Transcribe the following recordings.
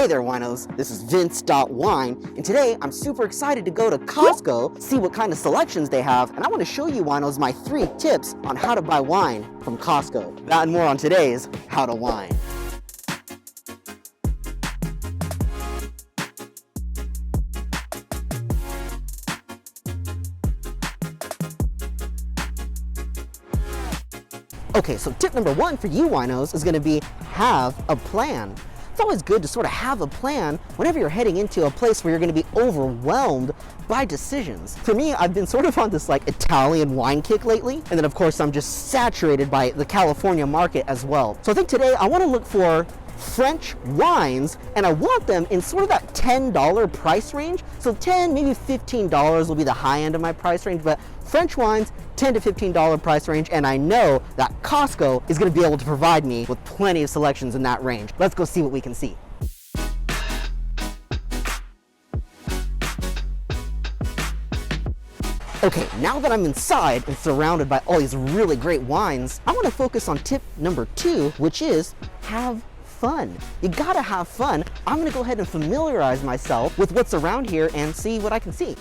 Hey there, winos. This is Vince.WINE, and today I'm super excited to go to Costco, see what kind of selections they have, and I want to show you, winos, my 3 tips on how to buy wine from Costco. That and more on today's How to Wine. Okay, so tip number 1 for you winos is going to be have a plan. It's always good to sort of have a plan whenever you're heading into a place where you're going to be overwhelmed by decisions. For me, I've been sort of on this like Italian wine kick lately, and then of course I'm just saturated by the California market as well. So I think today I want to look for French wines, and I want them in sort of that $10 price range. So 10, maybe $15 will be the high end of my price range, but French wines, $10 to $15 price range, and I know that Costco is going to be able to provide me with plenty of selections in that range. Let's go see what we can see. Okay, now that I'm inside and surrounded by all these really great wines, I want to focus on tip number 2, which is have fun. You gotta have fun. I'm gonna go ahead and familiarize myself with what's around here and see what I can see.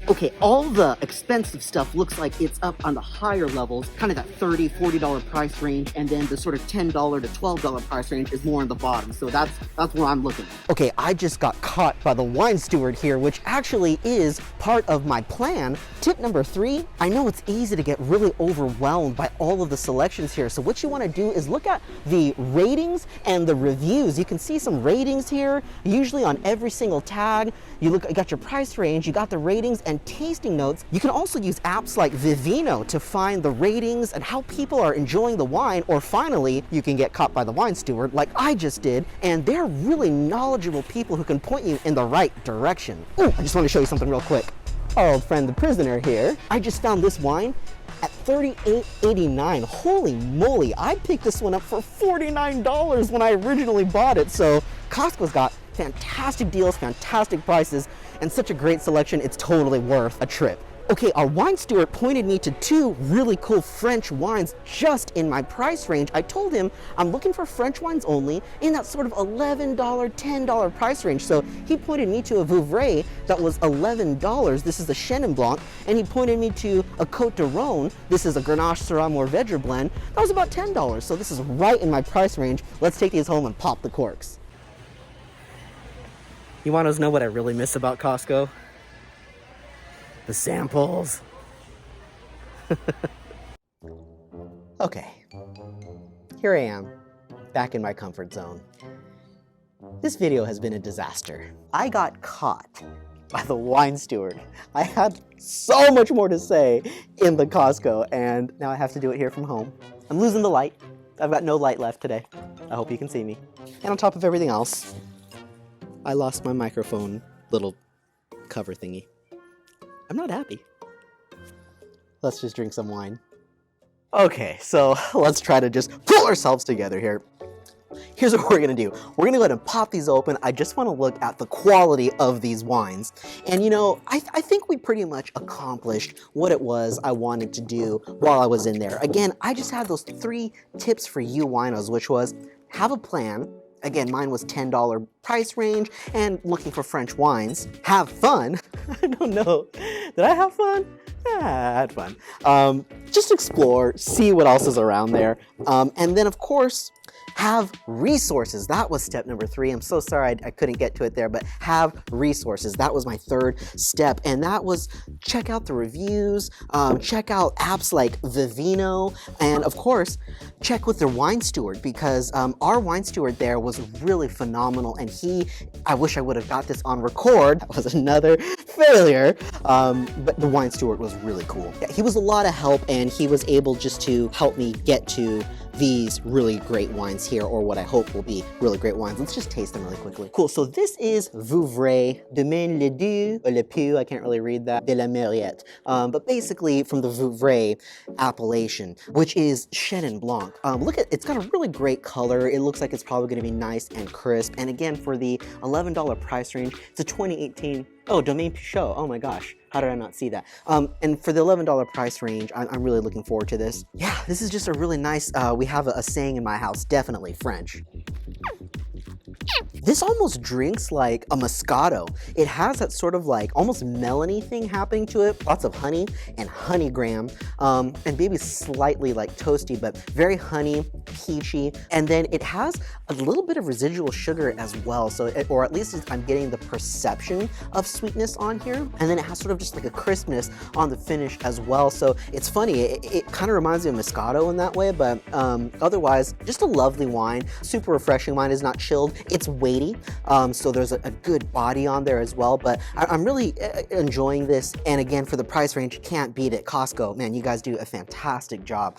Okay, all the expensive stuff looks like it's up on the higher levels, kind of that $30, $40 price range, and then the sort of $10 to $12 price range is more on the bottom. So that's where I'm looking. Okay, I just got caught by the wine steward here, which actually is part of my plan. Tip number 3, I know it's easy to get really overwhelmed by all of the selections here. So what you want to do is look at the ratings and the reviews. You can see some ratings here, usually on every single tag. You got your price range, you got the ratings and tasting notes. You can also use apps like Vivino to find the ratings and how people are enjoying the wine, or finally, you can get caught by the wine steward like I just did, and they're really knowledgeable people who can point you in the right direction. Ooh, I just want to show you something real quick. Our old friend the prisoner here, I just found this wine at $38.89. Holy moly, I picked this one up for $49 when I originally bought it. So Costco's got fantastic deals, fantastic prices, and such a great selection, it's totally worth a trip. Okay, our wine steward pointed me to 2 really cool French wines just in my price range. I told him I'm looking for French wines only in that sort of $11, $10 price range. So he pointed me to a Vouvray that was $11. This is a Chenin Blanc. And he pointed me to a Cotes du Rhone. This is a Grenache Syrah Mourvedre blend. That was about $10. So this is right in my price range. Let's take these home and pop the corks. You want to know what I really miss about Costco? The samples. Okay, here I am, back in my comfort zone. This video has been a disaster. I got caught by the wine steward. I had so much more to say in the Costco, and now I have to do it here from home. I'm losing the light. I've got no light left today. I hope you can see me. And on top of everything else, I lost my microphone little cover thingy. I'm not happy. Let's just drink some wine. Okay, so let's try to just pull ourselves together here. Here's what we're gonna do. We're gonna go ahead and pop these open. I just wanna look at the quality of these wines. And you know, I think we pretty much accomplished what it was I wanted to do while I was in there. Again, I just had those 3 tips for you winos, which was have a plan. Again, mine was $10 price range and looking for French wines. Have fun. I don't know. Did I have fun? Yeah, I had fun. Just explore, see what else is around there. And then, of course, have resources. That was step number 3. I'm so sorry I couldn't get to it there, but have resources. That was my 3rd step. And that was check out the reviews, check out apps like Vivino, and of course, check with their wine steward, because our wine steward there was really phenomenal, and I wish I would have got this on record. That was another failure, but the wine steward was really cool. Yeah, he was a lot of help, and he was able just to help me get to these really great wines here, or what I hope will be really great wines. Let's just taste them really quickly. Cool, so this is Vouvray de le Doux, or le Pou, I can't really read that, de la Mariette. But basically from the Vouvray appellation, which is Chenin Blanc. Look at, it's got a really great color. It looks like it's probably gonna be nice and crisp. And again, for the $11 price range, it's a 2018 Oh, Domaine Pichot. Oh my gosh. How did I not see that? And for the $11 price range, I'm really looking forward to this. Yeah, this is just a really nice, we have a saying in my house, definitely French. This almost drinks like a Moscato. It has that sort of like almost melony thing happening to it. Lots of honey and honey graham, and maybe slightly like toasty, but very honey, peachy. And then it has a little bit of residual sugar as well. So, or at least I'm getting the perception of sweetness on here. And then it has sort of just like a crispness on the finish as well. So it's funny, it kind of reminds me of Moscato in that way, but otherwise, just a lovely wine. Super refreshing. Wine is not chilled. It's weighty, so there's a good body on there as well, but I'm really enjoying this, and again, for the price range, you can't beat it. Costco, man, you guys do a fantastic job.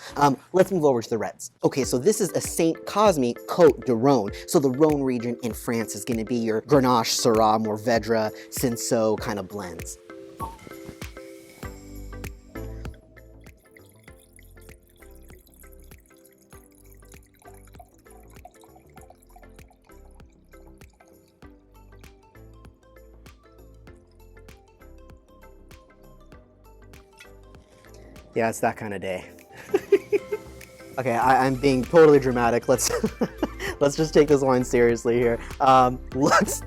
Let's move over to the reds. Okay, so this is a Saint Cosme Cotes du Rhone. So the Rhone region in France is gonna be your Grenache, Syrah, Mourvedre, Cinsault kind of blends. Yeah, it's that kind of day. Okay, I'm being totally dramatic. Let's let's just take this wine seriously here. Looks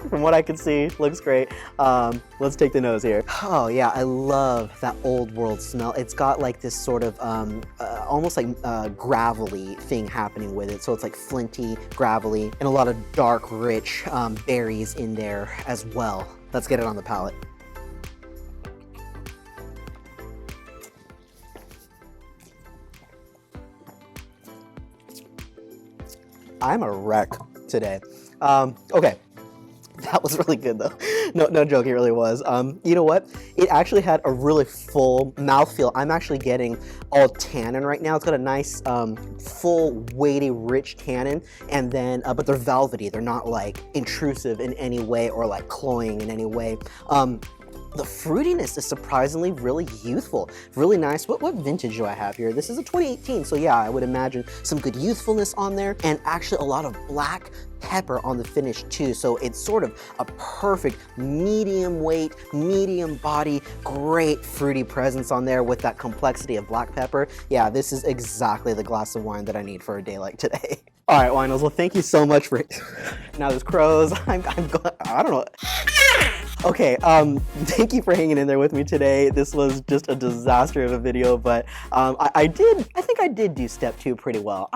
from what I can see, looks great. Let's take the nose here. Oh yeah, I love that old world smell. It's got like this sort of almost like gravelly thing happening with it. So it's like flinty, gravelly, and a lot of dark, rich berries in there as well. Let's get it on the palate. I'm a wreck today. Okay, that was really good though. No joke, it really was. You know what? It actually had a really full mouthfeel. I'm actually getting all tannin right now. It's got a nice, full, weighty, rich tannin, and then, but they're velvety. They're not like intrusive in any way or like cloying in any way. The fruitiness is surprisingly really youthful, really nice. What vintage do I have here? This is a 2018, so yeah, I would imagine some good youthfulness on there, and actually a lot of black pepper on the finish too. So it's sort of a perfect medium weight, medium body, great fruity presence on there with that complexity of black pepper. Yeah, this is exactly the glass of wine that I need for a day like today. All right, winos, well, thank you so much for, now there's crows, I don't know. Okay, thank you for hanging in there with me today. This was just a disaster of a video, but I think I did do step 2 pretty well.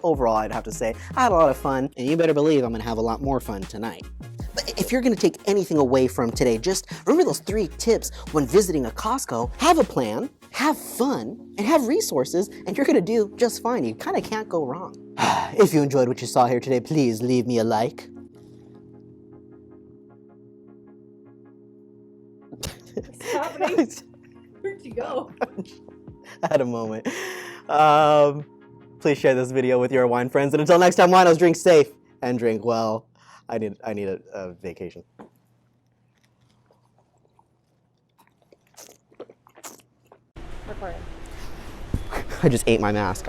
Overall, I'd have to say, I had a lot of fun, and you better believe I'm gonna have a lot more fun tonight. But if you're gonna take anything away from today, just remember those 3 tips when visiting a Costco. Have a plan, have fun, and have resources, and you're gonna do just fine. You kinda can't go wrong. If you enjoyed what you saw here today, please leave me a like. What's happening? Where'd you go? I had a moment. Please share this video with your wine friends, and until next time, winos, drink safe and drink well. I need a vacation. Recording. I just ate my mask.